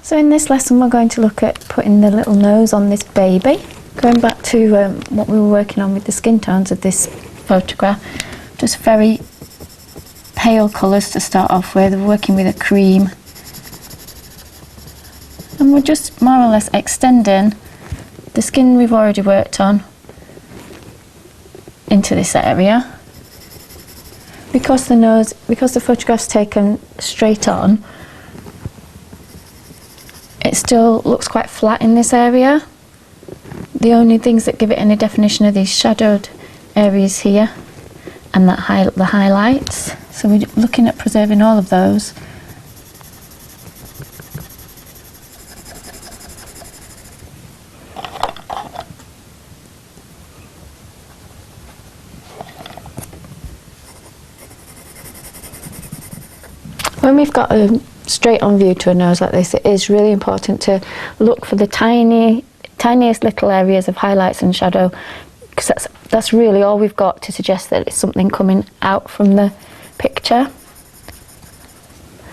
So in this lesson we're going to look at putting the little nose on this baby. Going back to what we were working on with the skin tones of this photograph, just very pale colours to start off with. We're working with a cream. And we're just more or less extending the skin we've already worked on into this area. Because the photograph's taken straight on, it still looks quite flat in this area. The only things that give it any definition are these shadowed areas here and the highlights. So we're looking at preserving all of those. When we've got a straight on view to a nose like this, it is really important to look for the tiniest little areas of highlights and shadow, because that's really all we've got to suggest that it's something coming out from the picture.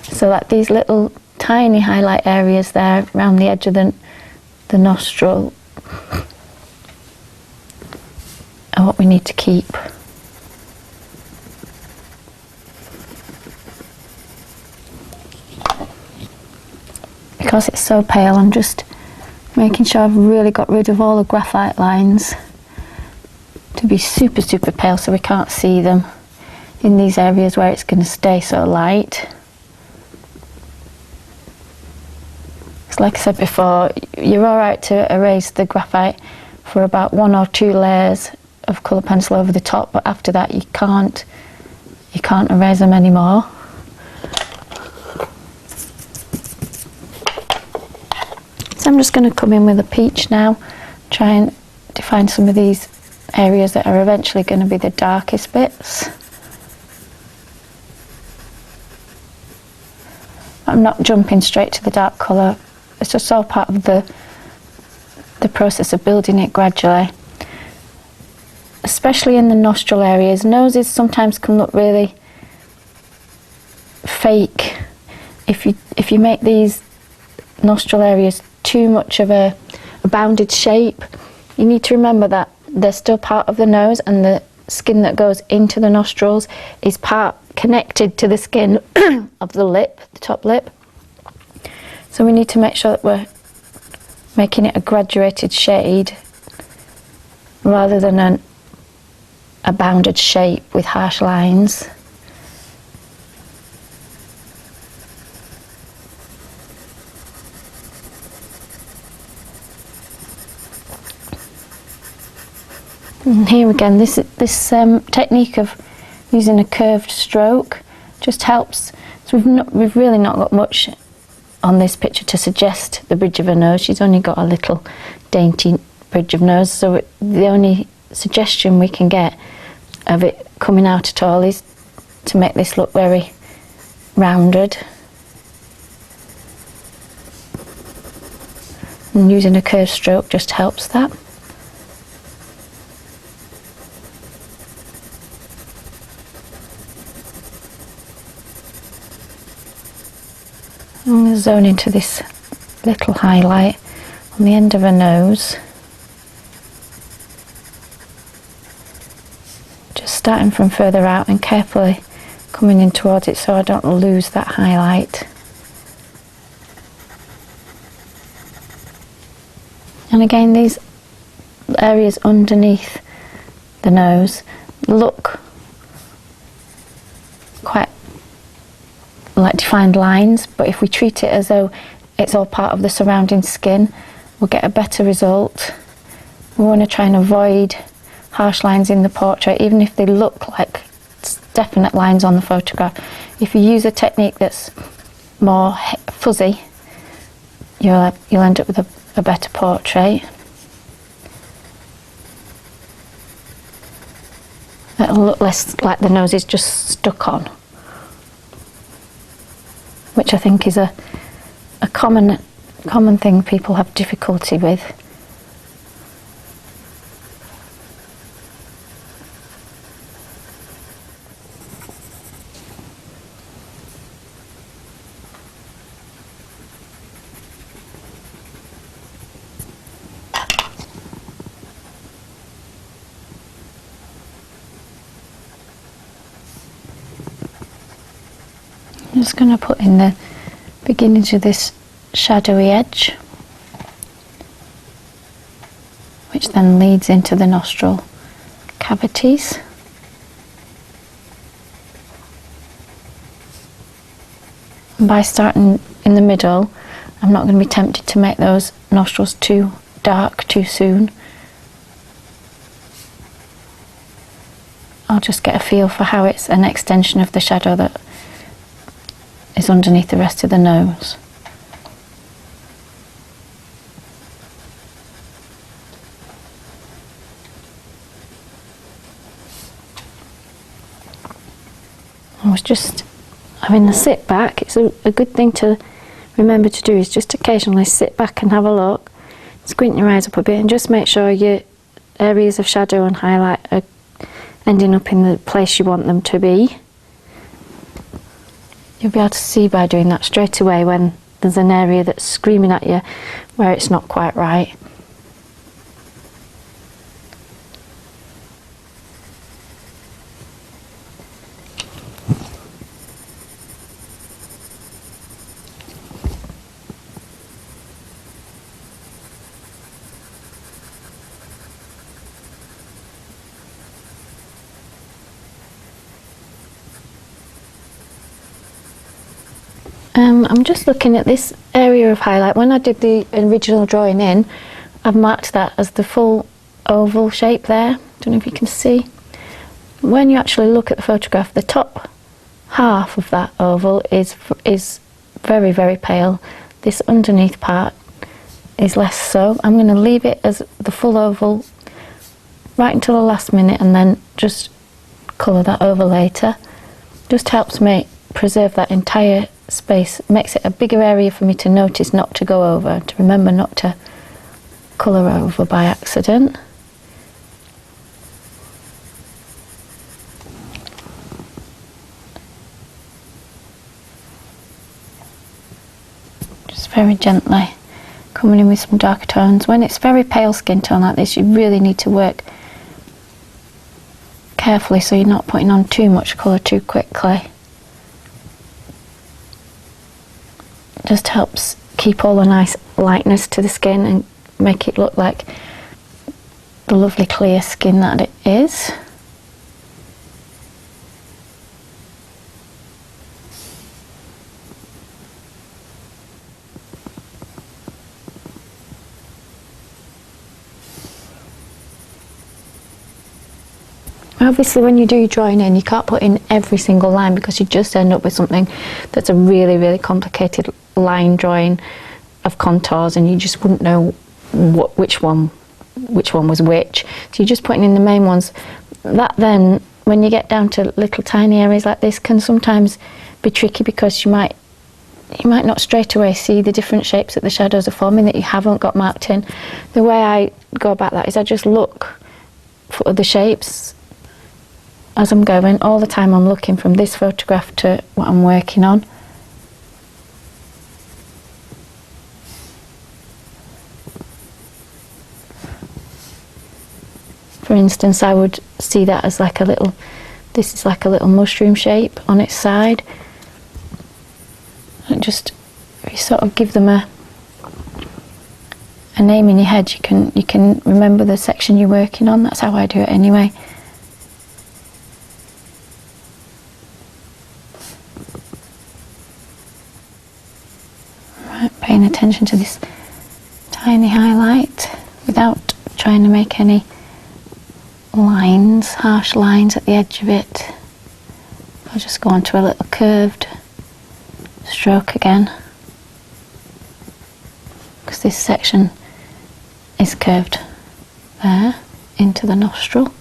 So like these little tiny highlight areas there around the edge of the nostril are what we need to keep. Because it's so pale, I'm just making sure I've really got rid of all the graphite lines to be super pale so we can't see them in these areas where it's going to stay so light. So like I said before, you're alright to erase the graphite for about 1 or 2 layers of colour pencil over the top, but after that you can't erase them anymore. So I'm just going to come in with a peach now, try and define some of these areas that are eventually going to be the darkest bits. I'm not jumping straight to the dark colour, it's just all part of the process of building it gradually. Especially in the nostril areas. Noses sometimes can look really fake if you make these nostril areas too much of a bounded shape. You need to remember that they're still part of the nose, and the skin that goes into the nostrils is connected to the skin of the lip, the top lip. So we need to make sure that we're making it a graduated shade rather than a bounded shape with harsh lines. And here again, this technique of using a curved stroke just helps. So we've really not got much on this picture to suggest the bridge of her nose. She's only got a little dainty bridge of nose, so the only suggestion we can get of it coming out at all is to make this look very rounded. And using a curved stroke just helps that. I'm going to zone into this little highlight on the end of her nose. Just starting from further out and carefully coming in towards it so I don't lose that highlight. And again, these areas underneath the nose look quite like defined lines, but if we treat it as though it's all part of the surrounding skin, we'll get a better result. We want to try and avoid harsh lines in the portrait, even if they look like definite lines on the photograph. If you use a technique that's more fuzzy, you'll end up with a better portrait. It'll look less like the nose is just stuck on, which I think is a common thing people have difficulty with. just going to put in the beginnings of this shadowy edge, which then leads into the nostril cavities. And by starting in the middle, I'm not going to be tempted to make those nostrils too dark too soon. I'll just get a feel for how it's an extension of the shadow that is underneath the rest of the nose. I was just having a sit back. It's a good thing to remember to do, is just occasionally sit back and have a look, squint your eyes up a bit, and just make sure your areas of shadow and highlight are ending up in the place you want them to be. You'll be able to see by doing that straight away when there's an area that's screaming at you where it's not quite right. I'm just looking at this area of highlight. When I did the original drawing in, I've marked that as the full oval shape there. Don't know if you can see. When you actually look at the photograph, the top half of that oval is very, very pale. This underneath part is less so. I'm going to leave it as the full oval right until the last minute, and then just colour that over later. Just helps me preserve that entire space, makes it a bigger area for me to notice, not to go over, to remember not to colour over by accident. Just very gently coming in with some darker tones. When it's very pale skin tone like this, you really need to work carefully so you're not putting on too much colour too quickly. Just helps keep all the nice lightness to the skin and make it look like the lovely clear skin that it is. Obviously when you do your drawing in, you can't put in every single line because you just end up with something that's a really, really complicated line drawing of contours, and you just wouldn't know which one was which. So you're just putting in the main ones. That then, when you get down to little tiny areas like this, can sometimes be tricky because you might not straight away see the different shapes that the shadows are forming that you haven't got marked in. The way I go about that is I just look for other shapes as I'm going. All the time I'm looking from this photograph to what I'm working on. For instance, I would see that as like a little, this is like a little mushroom shape on its side. And just, if you sort of give them a name in your head, you can remember the section you're working on. That's how I do it anyway. Right, paying attention to this tiny highlight without trying to make any lines, harsh lines at the edge of it. I'll just go on to a little curved stroke again, because this section is curved there into the nostril.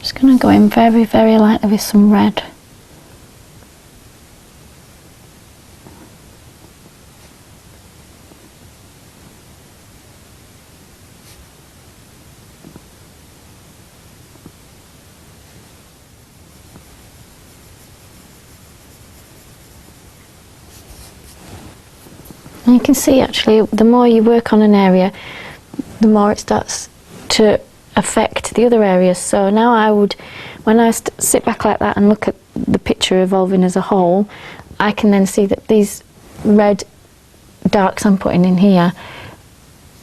Just going to go in very, very lightly with some red. And you can see actually the more you work on an area, the more it starts to affect the other areas. So now I would, when I sit back like that and look at the picture evolving as a whole, I can then see that these red darks I'm putting in here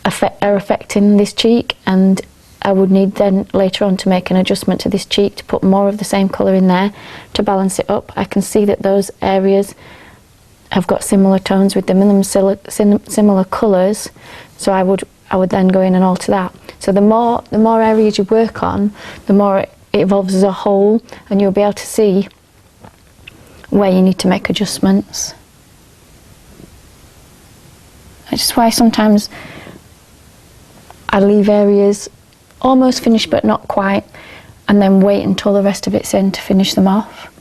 are affecting this cheek, and I would need then later on to make an adjustment to this cheek to put more of the same colour in there to balance it up. I can see that those areas have got similar tones with them and similar colours, so I would then go in and alter that. So the more areas you work on, the more it evolves as a whole, and you'll be able to see where you need to make adjustments. That's just why sometimes I leave areas almost finished but not quite, and then wait until the rest of it's in to finish them off.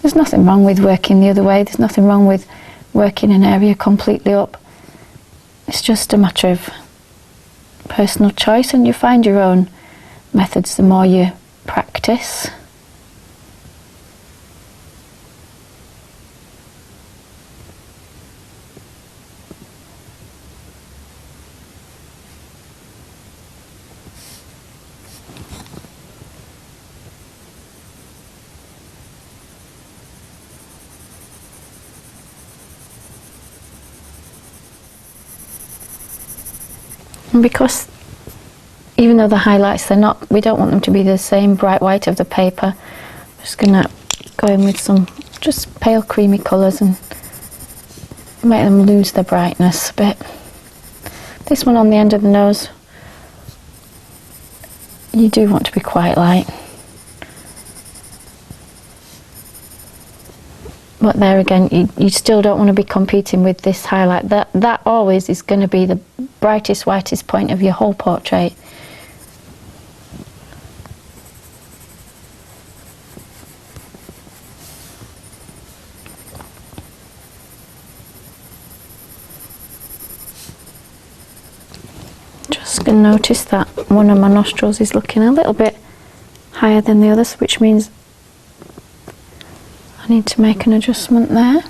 There's nothing wrong with working the other way. There's nothing wrong with working an area completely up. It's just a matter of personal choice, and you find your own methods the more you practice. And because even though the highlights, we don't want them to be the same bright white of the paper, I'm just going to go in with some just pale creamy colours and make them lose their brightness a bit. This one on the end of the nose, you do want to be quite light. But there again, you still don't want to be competing with this highlight. That always is going to be the brightest, whitest point of your whole portrait. Just going to notice that one of my nostrils is looking a little bit higher than the others, which means I need to make an adjustment there.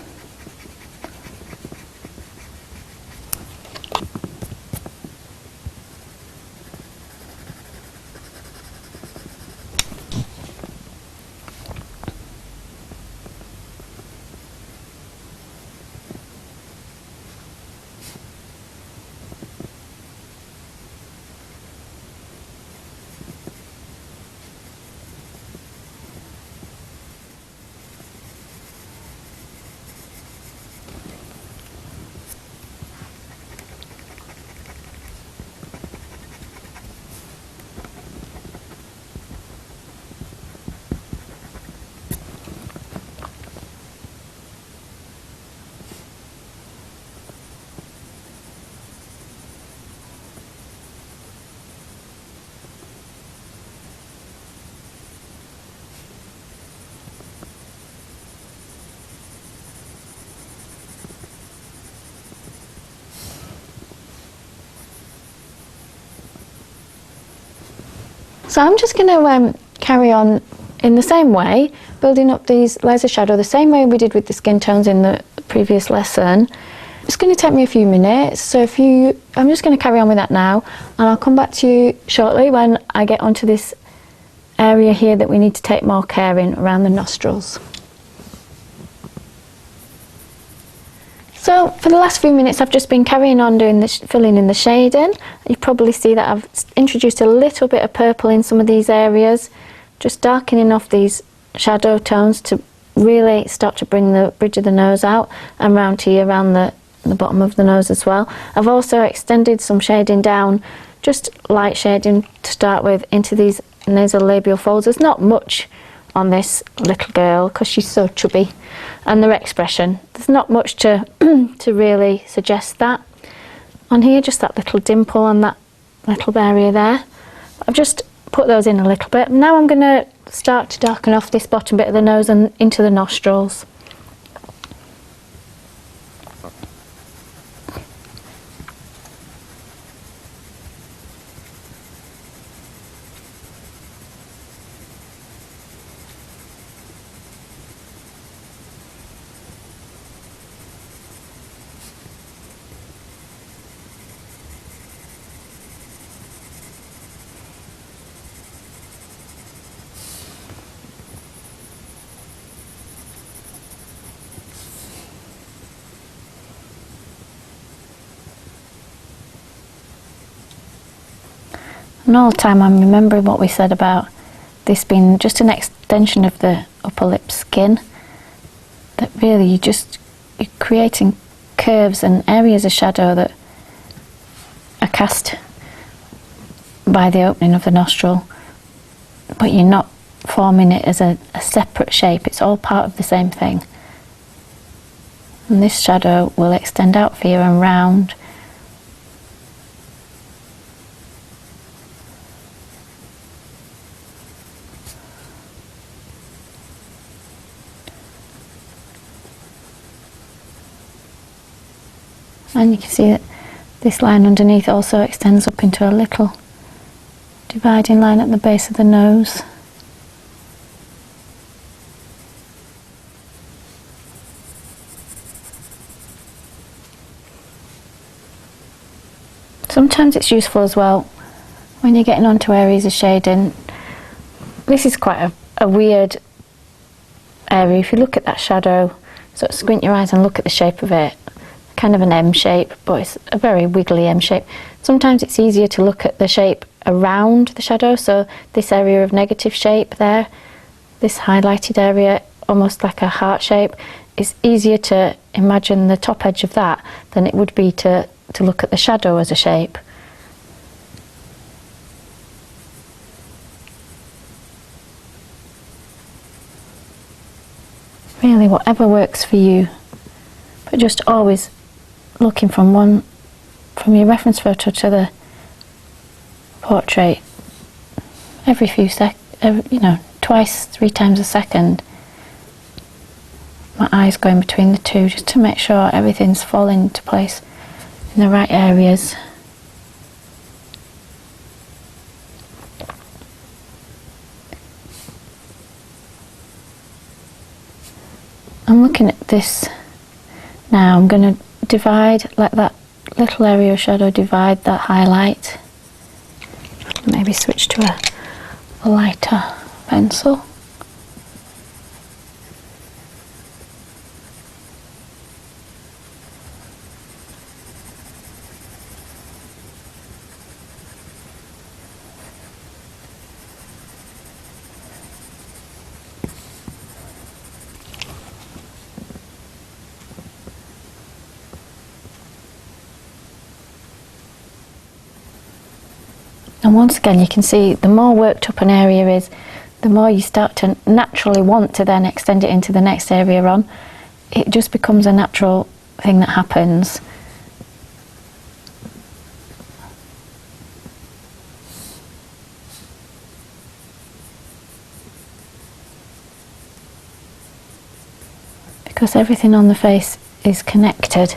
So I'm just going to carry on in the same way, building up these layers of shadow the same way we did with the skin tones in the previous lesson. It's going to take me a few minutes, so I'm just going to carry on with that now, and I'll come back to you shortly when I get onto this area here that we need to take more care in around the nostrils. So for the last few minutes I've just been carrying on doing this, filling in the shading. You probably see that I've introduced a little bit of purple in some of these areas, just darkening off these shadow tones to really start to bring the bridge of the nose out, and round here around the bottom of the nose as well. I've also extended some shading down, just light shading to start with, into these nasolabial folds. There's not much on this little girl because she's so chubby, and their expression, there's not much to to really suggest that. On here, just that little dimple and that little area there. I've just put those in a little bit. Now I'm going to start to darken off this bottom bit of the nose and into the nostrils. And all the time I'm remembering what we said about this being just an extension of the upper lip skin, that really you're creating curves and areas of shadow that are cast by the opening of the nostril, but you're not forming it as a separate shape. It's all part of the same thing. And this shadow will extend out for you and round. And you can see that this line underneath also extends up into a little dividing line at the base of the nose. Sometimes it's useful as well when you're getting onto areas of shading. This is quite a weird area. If you look at that shadow, sort of squint your eyes and look at the shape of it, kind of an M shape, but it's a very wiggly M shape. Sometimes it's easier to look at the shape around the shadow, so this area of negative shape there, this highlighted area, almost like a heart shape, it's easier to imagine the top edge of that than it would be to look at the shadow as a shape. Really, whatever works for you, but just always looking from your reference photo to the portrait every few twice, 3 times a second. My eyes going between the two just to make sure everything's falling into place in the right areas. I'm looking at this now. I'm going to divide, let that little area of shadow divide that highlight. Maybe switch to a lighter pencil. And once again, you can see the more worked up an area is, the more you start to naturally want to then extend it into the next area on. It just becomes a natural thing that happens. Because everything on the face is connected.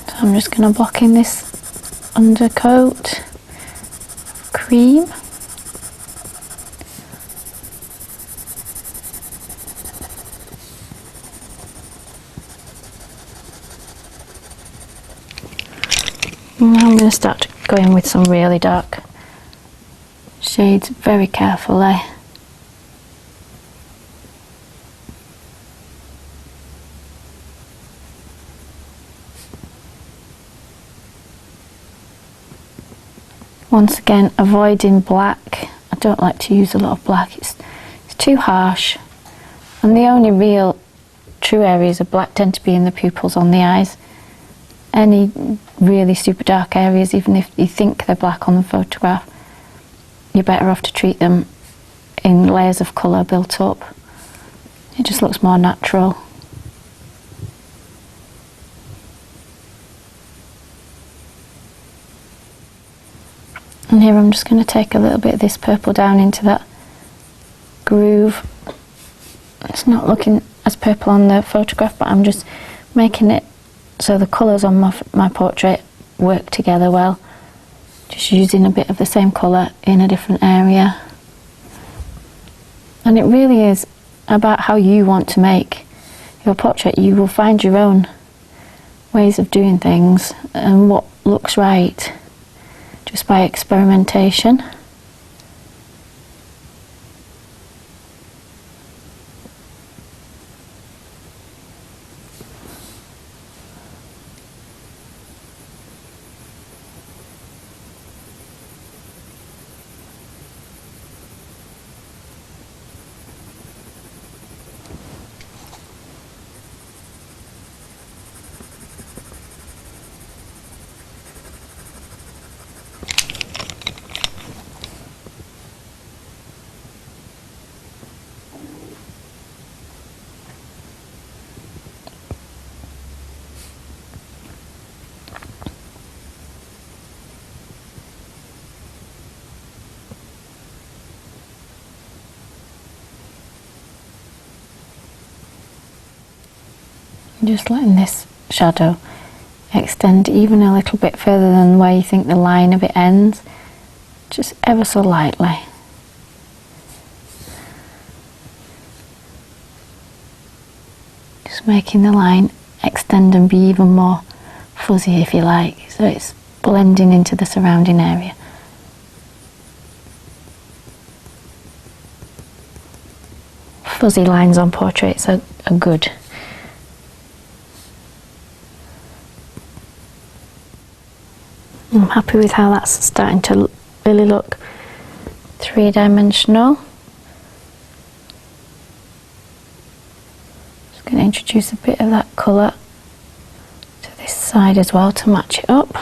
So I'm just going to block in this undercoat cream. And now I'm going to start going with some really dark shades very carefully. Once again, avoiding black. I don't like to use a lot of black, it's too harsh. And the only real true areas of black tend to be in the pupils on the eyes. Any really super dark areas, even if you think they're black on the photograph, you're better off to treat them in layers of colour built up. It just looks more natural. And here I'm just going to take a little bit of this purple down into that groove. It's not looking as purple on the photograph, but I'm just making it so the colours on my portrait work together well. Just using a bit of the same colour in a different area. And it really is about how you want to make your portrait. You will find your own ways of doing things and what looks right, just by experimentation. Just letting this shadow extend even a little bit further than where you think the line of it ends, just ever so lightly. Just making the line extend and be even more fuzzy, if you like, so it's blending into the surrounding area. Fuzzy lines on portraits are good. I'm happy with how that's starting to really look three-dimensional. Just going to introduce a bit of that colour to this side as well to match it up.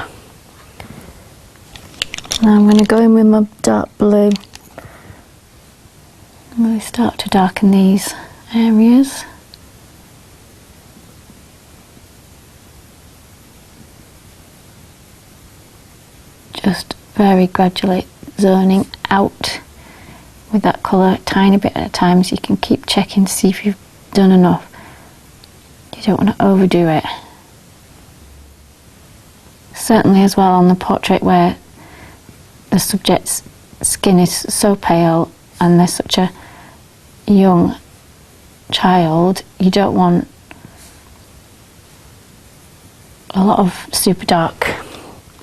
Now I'm going to go in with my dark blue and really start to darken these areas. Just very gradually zoning out with that colour, a tiny bit at a time, so you can keep checking to see if you've done enough. You don't want to overdo it. Certainly as well on the portrait where the subject's skin is so pale and they're such a young child, you don't want a lot of super dark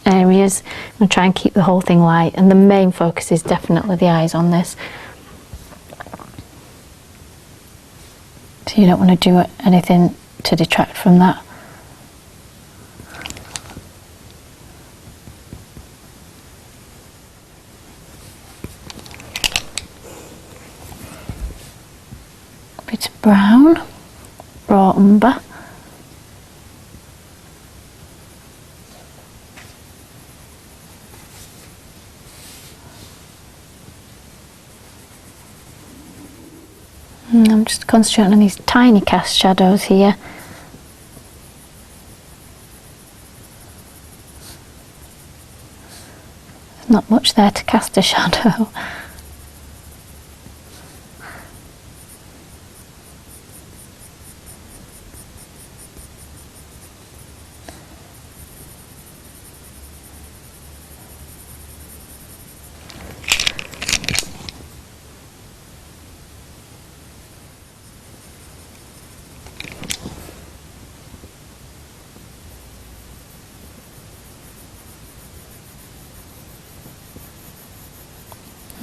areas. I'm going to try and keep the whole thing light, and the main focus is definitely the eyes on this. So you don't want to do anything to detract from that. A bit of brown, raw umber. And I'm just concentrating on these tiny cast shadows here. There's not much there to cast a shadow.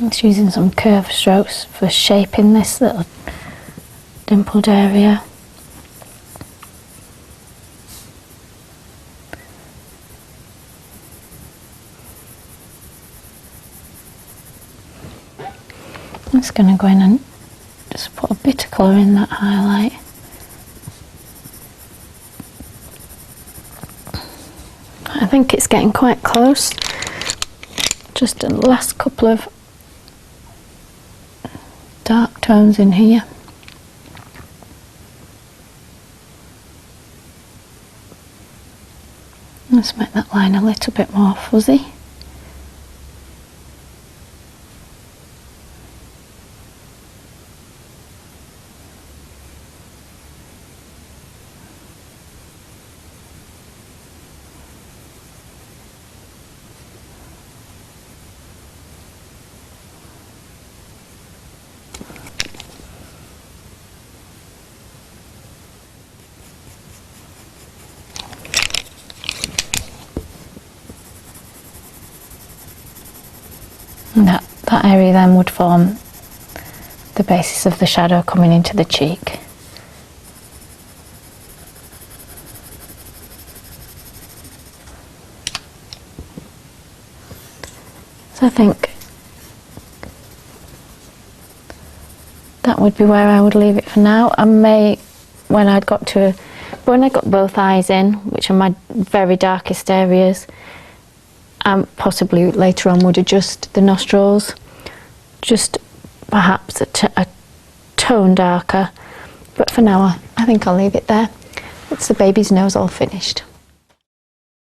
Just using some curved strokes for shaping this little dimpled area. I'm just going to go in and just put a bit of colour in that highlight. I think it's getting quite close. Just the last couple of dark tones in here. Let's make that line a little bit more fuzzy. And that area then would form the basis of the shadow coming into the cheek. So I think that would be where I would leave it for now. I may, when I got both eyes in, which are my very darkest areas, possibly later on would adjust the nostrils, just perhaps a tone darker, but for now I think I'll leave it there. It's the baby's nose all finished.